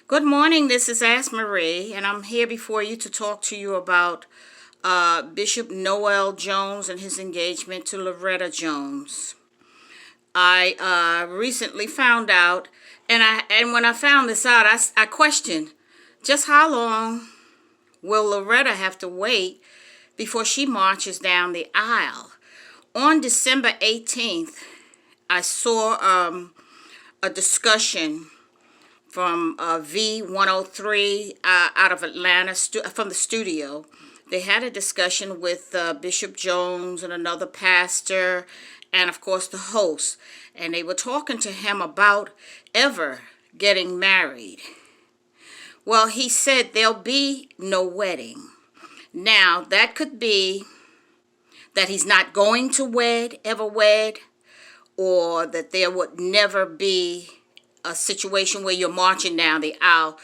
Good morning, this is Ask Marie, and I'm here before you to talk to you about Bishop Noel Jones and his engagement to Loretta Jones. I recently found out, and when I found this out, I questioned just how long will Loretta have to wait before she marches down the aisle. On December 18th, I saw a discussion from V103 out of Atlanta, from the studio. They had a discussion with Bishop Jones and another pastor, and of course the host. And they were talking to him about ever getting married. Well, he said there'll be no wedding. Now, that could be that he's not going to ever wed, or that there would never be a situation where you're marching down the aisle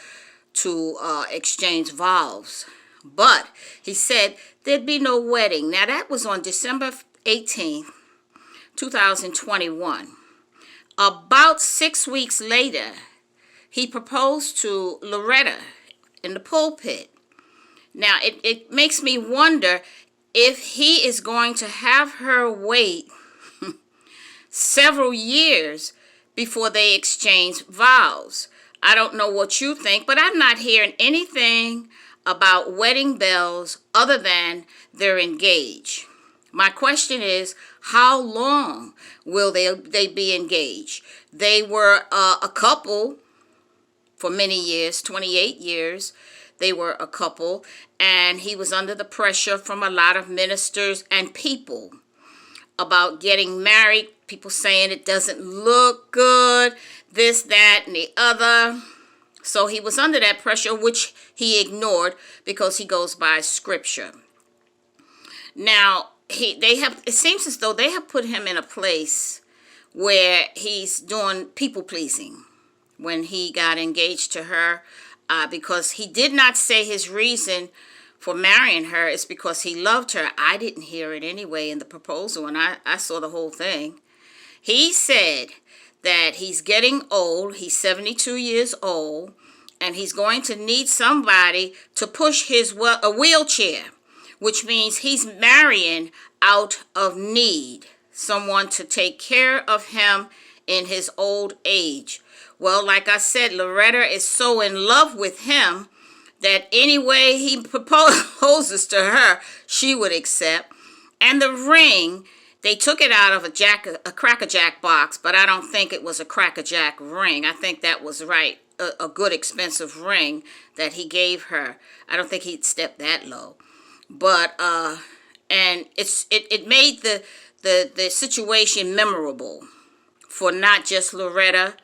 to exchange vows. But he said there'd be no wedding. Now, that was on December 18th, 2021. About 6 weeks later, he proposed to Loretta in the pulpit. Now, it makes me wonder if he is going to have her wait several years before they exchange vows. I don't know what you think, but I'm not hearing anything about wedding bells other than they're engaged. My question is, how long will they be engaged? They were a couple for many years, 28 years. They were a couple, and he was under the pressure from a lot of ministers and people about getting married. People saying it doesn't look good, this, that, and the other. So he was under that pressure, which he ignored because he goes by scripture. Now, it seems as though they have put him in a place where he's doing people pleasing when he got engaged to her, because he did not say his reason for marrying her is because he loved her. I didn't hear it anyway in the proposal, and I saw the whole thing. He said that he's getting old. He's 72 years old, and he's going to need somebody to push a wheelchair, which means he's marrying out of need, someone to take care of him in his old age. Well, like I said, Loretta is so in love with him that any way he proposes to her, she would accept. And the ring, they took it out of a Cracker Jack box, but I don't think it was a Cracker Jack ring. I think that was right, a good expensive ring that he gave her. I don't think he'd step that low. But and it made the situation memorable for not just Loretta,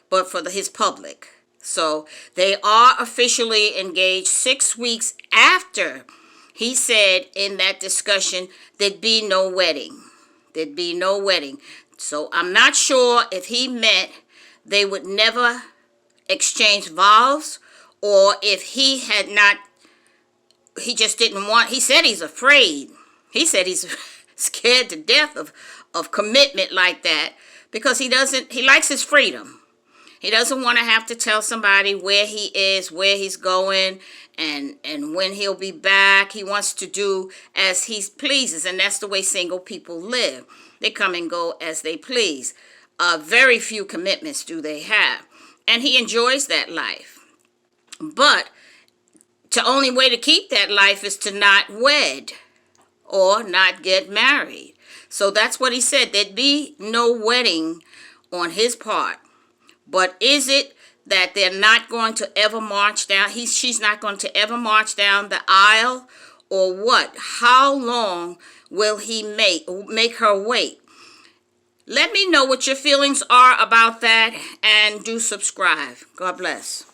but for his public. So they are officially engaged 6 weeks after he said in that discussion there'd be no wedding. There'd be no wedding. So I'm not sure if he meant they would never exchange vows, or if he had not, he just didn't want, he said he's afraid. He said he's scared to death of commitment like that, because he likes his freedom. He doesn't want to have to tell somebody where he is, where he's going, and when he'll be back. He wants to do as he pleases, and that's the way single people live. They come and go as they please. Very few commitments do they have, and he enjoys that life. But the only way to keep that life is to not wed or not get married. So that's what he said. There'd be no wedding on his part. But is it that they're not going to ever march down? She's not going to ever march down the aisle, or what? How long will he make her wait? Let me know what your feelings are about that, and do subscribe. God bless.